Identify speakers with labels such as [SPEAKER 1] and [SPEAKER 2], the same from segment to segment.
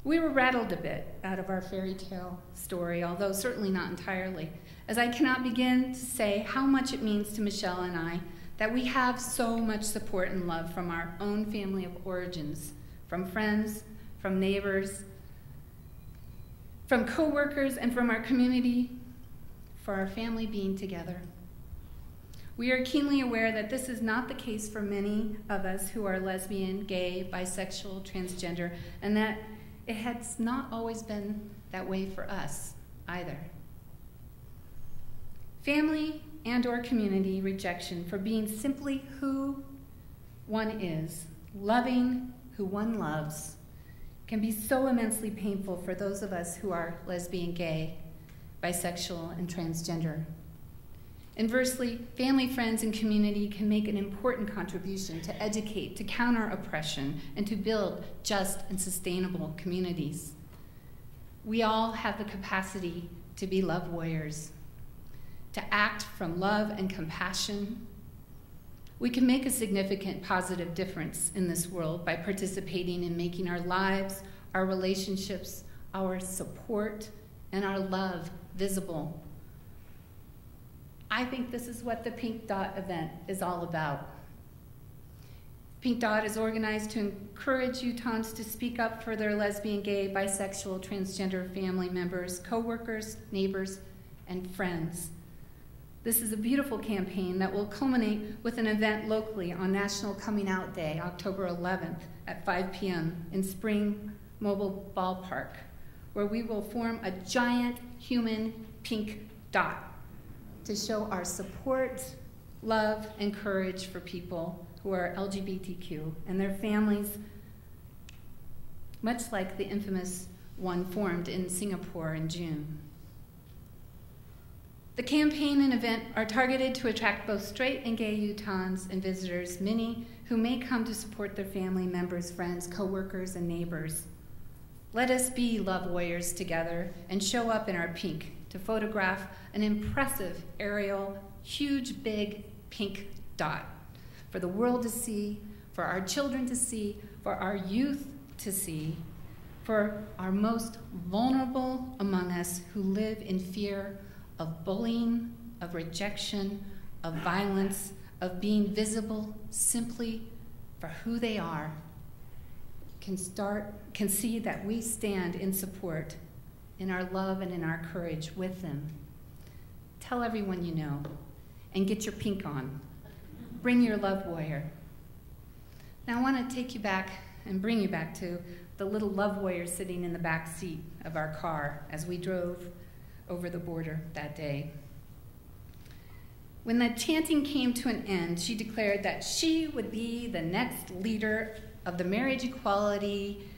[SPEAKER 1] We were rattled a bit out of our fairy tale story, although certainly not entirely, as I cannot begin to say how much it means to Michelle and I that we have so much support and love from our own family of origins, from friends, from neighbors, from co-workers, and from our community, for our family being together. We are keenly aware that this is not the case for many of us who are lesbian, gay, bisexual, transgender, and that it has not always been that way for us either. Family and/or community rejection for being simply who one is, loving who one loves, can be so immensely painful for those of us who are lesbian, gay, bisexual, and transgender. Inversely, family, friends, and community can make an important contribution to educate, to counter oppression, and to build just and sustainable communities. We all have the capacity to be love warriors, to act from love and compassion. We can make a significant positive difference in this world by participating in making our lives, our relationships, our support, and our love visible. I think this is what the Pink Dot event is all about. Pink Dot is organized to encourage Utahns to speak up for their lesbian, gay, bisexual, transgender family members, co-workers, neighbors, and friends. This is a beautiful campaign that will culminate with an event locally on National Coming Out Day, October 11th at 5 p.m. in Spring Mobile Ballpark, where we will form a giant human pink dot to show our support, love, and courage for people who are LGBTQ and their families, much like the infamous one formed in Singapore in June. The campaign and event are targeted to attract both straight and gay Utahns and visitors, many who may come to support their family members, friends, co-workers, and neighbors. Let us be love warriors together and show up in our pink to photograph an impressive aerial, huge, big pink dot for the world to see, for our children to see, for our youth to see, for our most vulnerable among us who live in fear of bullying, of rejection, of violence, of being visible simply for who they are, can see that we stand in support, in our love and in our courage with them. Tell everyone you know, and get your pink on. Bring your love warrior. Now I want to take you back and bring you back to the little love warrior sitting in the back seat of our car as we drove over the border that day. When the chanting came to an end, she declared that she would be the next leader of the Marriage Equality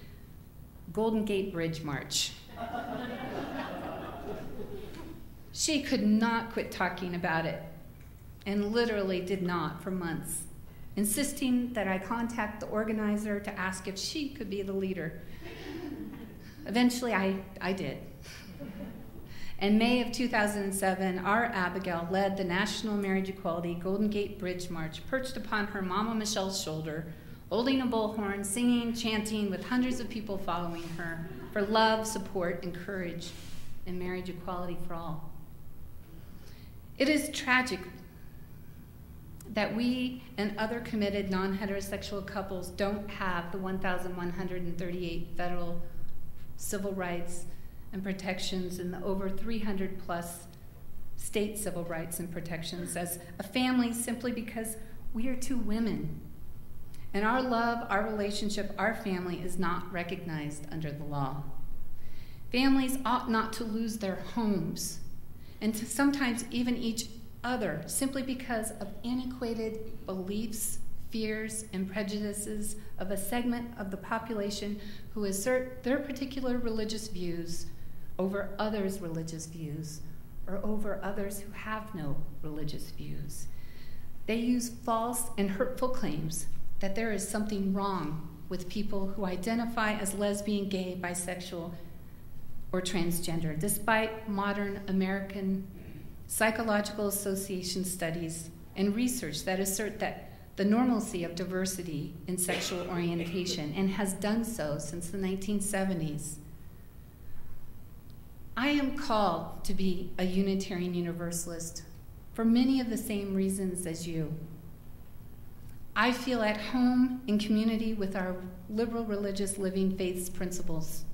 [SPEAKER 1] Golden Gate Bridge March. She could not quit talking about it, and literally did not for months, insisting that I contact the organizer to ask if she could be the leader. Eventually, I did. In May of 2007, our Abigail led the National Marriage Equality Golden Gate Bridge March, perched upon her Mama Michelle's shoulder, holding a bullhorn, singing, chanting, with hundreds of people following her for love, support, and courage in marriage equality for all. It is tragic that we and other committed non-heterosexual couples don't have the 1,138 federal civil rights and protections and the over 300 plus state civil rights and protections as a family simply because we are two women. And our love, our relationship, our family is not recognized under the law. Families ought not to lose their homes and to sometimes even each other simply because of antiquated beliefs, fears, and prejudices of a segment of the population who assert their particular religious views over others' religious views or over others who have no religious views. They use false and hurtful claims that there is something wrong with people who identify as lesbian, gay, bisexual, or transgender, despite modern American Psychological Association studies and research that assert that the normalcy of diversity in sexual orientation and has done so since the 1970s. I am called to be a Unitarian Universalist for many of the same reasons as you. I feel at home in community with our liberal religious living faiths principles.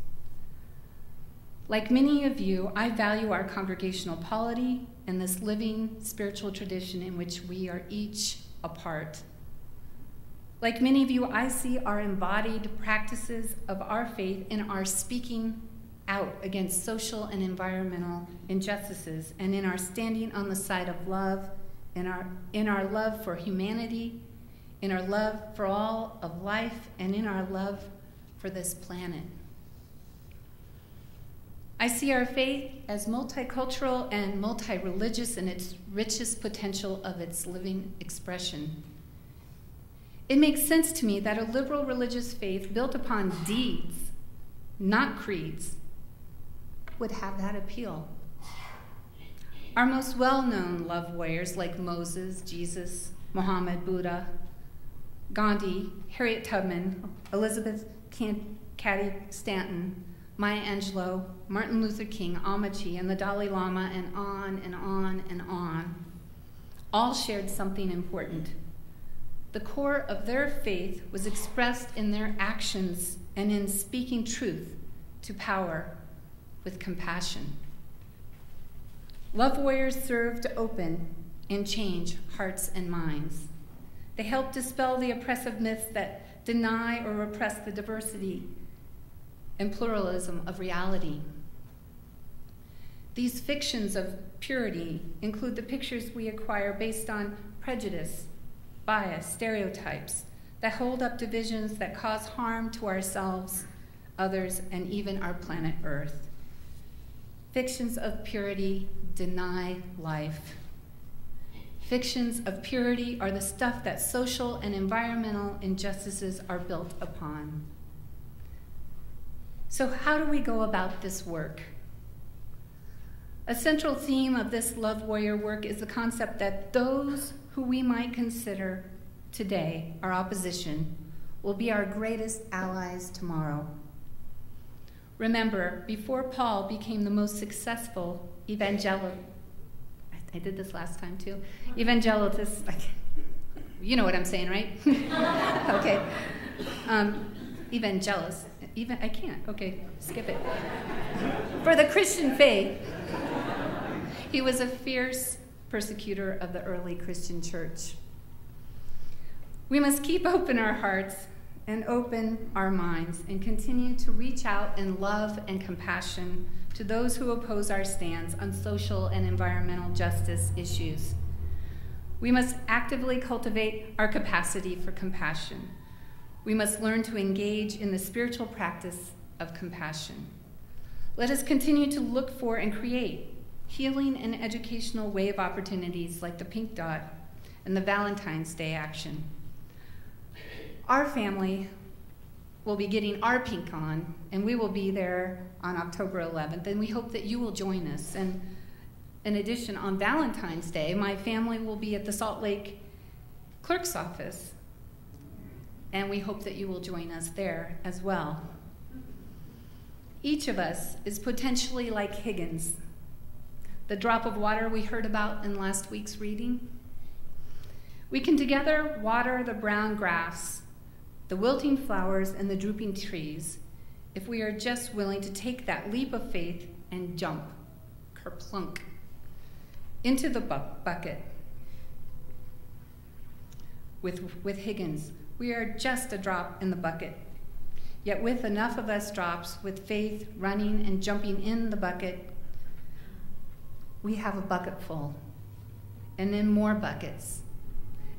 [SPEAKER 1] Like many of you, I value our congregational polity and this living spiritual tradition in which we are each a part. Like many of you, I see our embodied practices of our faith in our speaking out against social and environmental injustices, and in our standing on the side of love, in our love for humanity, in our love for all of life, and in our love for this planet. I see our faith as multicultural and multi-religious in its richest potential of its living expression. It makes sense to me that a liberal religious faith built upon deeds, not creeds, would have that appeal. Our most well-known love warriors like Moses, Jesus, Muhammad, Buddha, Gandhi, Harriet Tubman, Elizabeth Cady Stanton, Maya Angelou, Martin Luther King, Ammachi, and the Dalai Lama, and on and on and on, all shared something important. The core of their faith was expressed in their actions and in speaking truth to power with compassion. Love warriors serve to open and change hearts and minds. They help dispel the oppressive myths that deny or repress the diversity and pluralism of reality. These fictions of purity include the pictures we acquire based on prejudice, bias, stereotypes that hold up divisions that cause harm to ourselves, others, and even our planet Earth. Fictions of purity deny life. Fictions of purity are the stuff that social and environmental injustices are built upon. So how do we go about this work? A central theme of this love warrior work is the concept that those who we might consider today our opposition will be our greatest allies tomorrow. Remember, before Paul became the most successful evangelist, I did this last time too, evangelist, you know what I'm saying, right? Okay. Evangelist, I can't, okay, skip it. For the Christian faith, he was a fierce persecutor of the early Christian church. We must keep open our hearts and open our minds and continue to reach out in love and compassion to those who oppose our stands on social and environmental justice issues. We must actively cultivate our capacity for compassion. We must learn to engage in the spiritual practice of compassion. Let us continue to look for and create healing and educational wave opportunities like the Pink Dot and the Valentine's Day action. Our family will be getting our pink on, and we will be there on October 11th, and we hope that you will join us. And in addition, on Valentine's Day, my family will be at the Salt Lake clerk's office, and we hope that you will join us there as well. Each of us is potentially like Higgins, the drop of water we heard about in last week's reading. We can together water the brown grass, the wilting flowers, and the drooping trees if we are just willing to take that leap of faith and jump, kerplunk, into the bucket. With Higgins, we are just a drop in the bucket. Yet with enough of us drops, with faith running and jumping in the bucket, we have a bucket full, and then more buckets,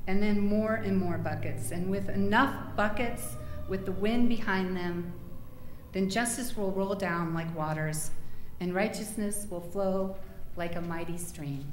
[SPEAKER 1] and then more and more buckets. And with enough buckets, with the wind behind them, then justice will roll down like waters, and righteousness will flow like a mighty stream.